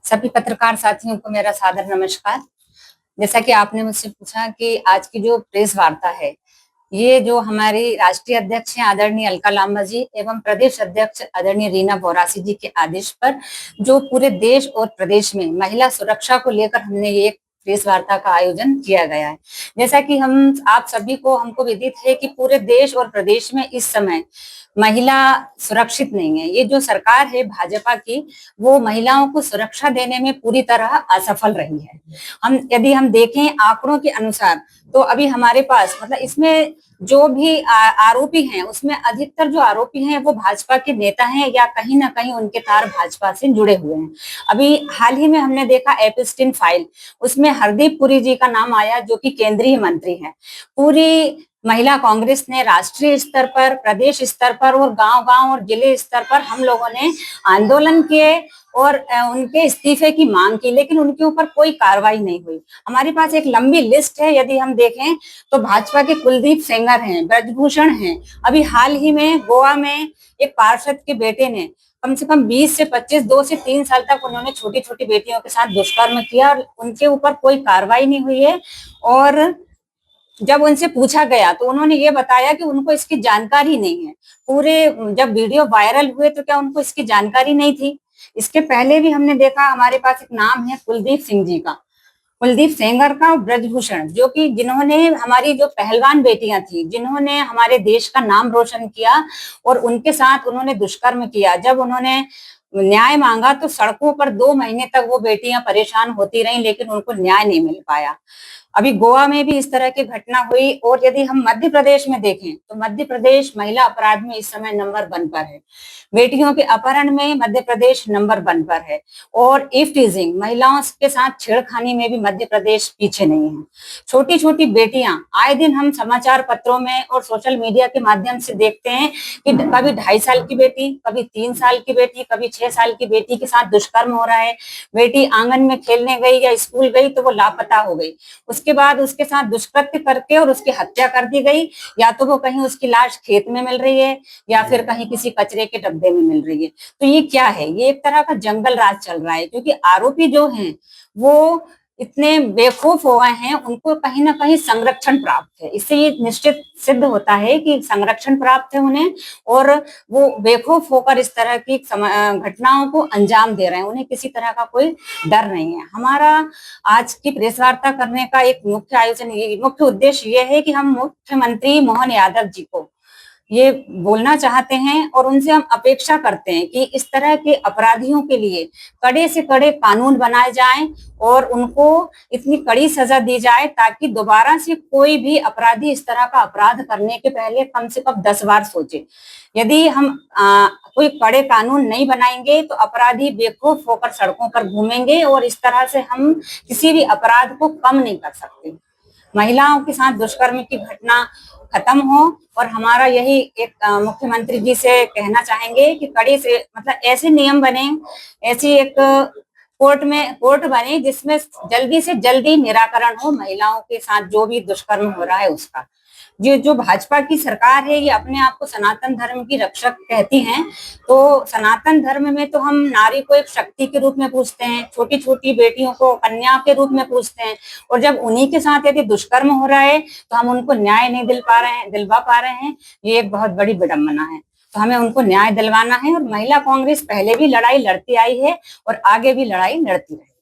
सभी पत्रकार साथियों को मेरा सादर नमस्कार। जैसा कि आपने मुझसे पूछा कि आज की जो प्रेस वार्ता है, ये जो हमारी राष्ट्रीय अध्यक्ष हैं आदरणीय अलका लांबा जी एवं प्रदेश अध्यक्ष आदरणीय रीना बोरासी जी के आदेश पर जो पूरे देश और प्रदेश में महिला सुरक्षा को लेकर हमने ये एक प्रेस वार्ता का आयोजन किया गया है। जैसा कि हम आप सभी को हमको विदित है कि पूरे देश और प्रदेश में इस समय महिला सुरक्षित नहीं है। ये जो सरकार है भाजपा की, वो महिलाओं को सुरक्षा देने में पूरी तरह असफल रही है। यदि हम देखें आंकड़ों के अनुसार, तो अभी हमारे पास मतलब इसमें जो भी आरोपी हैं, उसमें अधिकतर जो आरोपी हैं वो भाजपा के नेता हैं या कहीं ना कहीं उनके तार भाजपा से जुड़े हुए हैं। अभी हाल ही में हमने देखा एपिस्टिन फाइल, उसमें हरदीप पुरी जी का नाम आया जो कि केंद्रीय मंत्री हैं। पूरी महिला कांग्रेस ने राष्ट्रीय स्तर पर, प्रदेश स्तर पर और गांव-गांव और जिले स्तर पर हम लोगों ने आंदोलन किए और उनके इस्तीफे की मांग की, लेकिन उनके ऊपर कोई कार्रवाई नहीं हुई। हमारे पास एक लंबी लिस्ट है, यदि हम देखें तो भाजपा के कुलदीप सेंगर हैं, ब्रजभूषण हैं। अभी हाल ही में गोवा में एक पार्षद के बेटे ने कम से कम 20 से 25, 2 से 3 साल तक उन्होंने छोटी छोटी बेटियों के साथ दुष्कर्म किया और उनके ऊपर कोई कार्रवाई नहीं हुई है। और जब उनसे पूछा गया तो उन्होंने ये बताया कि उनको इसकी जानकारी नहीं है। पूरे जब वीडियो वायरल हुए तो क्या उनको इसकी जानकारी नहीं थी? इसके पहले भी हमने देखा, हमारे पास एक नाम है कुलदीप सिंह जी का, कुलदीप सेंगर का, ब्रजभूषण, जो कि जिन्होंने हमारी जो पहलवान बेटियां थी, जिन्होंने हमारे देश का नाम रोशन किया, और उनके साथ उन्होंने दुष्कर्म किया। जब उन्होंने न्याय मांगा तो सड़कों पर 2 महीने तक वो बेटियां परेशान होती रहीं, लेकिन उनको न्याय नहीं मिल पाया। अभी गोवा में भी इस तरह की घटना हुई। और यदि हम मध्य प्रदेश में देखें तो मध्य प्रदेश महिला अपराध में इस समय नंबर 1 पर है। बेटियों के अपहरण में मध्य प्रदेश नंबर 1 पर है। और इफ टीजिंग, महिलाओं के साथ छेड़खानी में भी मध्य प्रदेश पीछे नहीं है। छोटी छोटी बेटियां आए दिन हम समाचार पत्रों में और सोशल मीडिया के माध्यम से देखते हैं कि कभी 2.5 साल की बेटी, कभी 3 साल की बेटी, कभी 6 साल की बेटी के साथ दुष्कर्म हो रहा है। बेटी आंगन में खेलने गई या स्कूल गई तो वो लापता हो गई। उसके बाद उसके साथ दुष्कृत्य करके और उसकी हत्या कर दी गई, या तो वो कहीं उसकी लाश खेत में मिल रही है या फिर कहीं किसी कचरे के डब्बे में मिल रही है। तो ये क्या है? ये एक तरह का जंगल राज चल रहा है, क्योंकि आरोपी जो हैं वो इतने बेखौफ हो गए हैं, उनको कहीं ना कहीं संरक्षण प्राप्त है। इससे ये निश्चित सिद्ध होता है कि संरक्षण प्राप्त है उन्हें, और वो बेखौफ होकर इस तरह की घटनाओं को अंजाम दे रहे हैं। उन्हें किसी तरह का कोई डर नहीं है। हमारा आज की प्रेस वार्ता करने का एक मुख्य उद्देश्य ये है कि हम मुख्यमंत्री मोहन यादव जी को ये बोलना चाहते हैं और उनसे हम अपेक्षा करते हैं कि इस तरह के अपराधियों के लिए कड़े से कड़े कानून बनाए जाएं और उनको इतनी कड़ी सजा दी जाए ताकि दोबारा से कोई भी अपराधी इस तरह का अपराध करने के पहले कम से कम 10 बार सोचे। यदि हम कोई कड़े कानून नहीं बनाएंगे तो अपराधी बेखौफ होकर सड़कों पर घूमेंगे और इस तरह से हम किसी भी अपराध को कम नहीं कर सकते। महिलाओं के साथ दुष्कर्म की घटना खत्म हो, और हमारा यही एक मुख्यमंत्री जी से कहना चाहेंगे कि कड़ी से मतलब ऐसे नियम बने, ऐसी एक कोर्ट बने जिसमें जल्दी से जल्दी निराकरण हो महिलाओं के साथ जो भी दुष्कर्म हो रहा है उसका। ये जो भाजपा की सरकार है ये अपने आप को सनातन धर्म की रक्षक कहती हैं, तो सनातन धर्म में तो हम नारी को एक शक्ति के रूप में पूजते हैं, छोटी छोटी बेटियों को कन्या के रूप में पूजते हैं, और जब उन्हीं के साथ यदि दुष्कर्म हो रहा है तो हम उनको न्याय नहीं दिलवा पा रहे हैं। ये एक बहुत बड़ी विडंबना है। तो हमें उनको न्याय दिलवाना है, और महिला कांग्रेस पहले भी लड़ाई लड़ती आई है और आगे भी लड़ाई लड़ती रहेगी।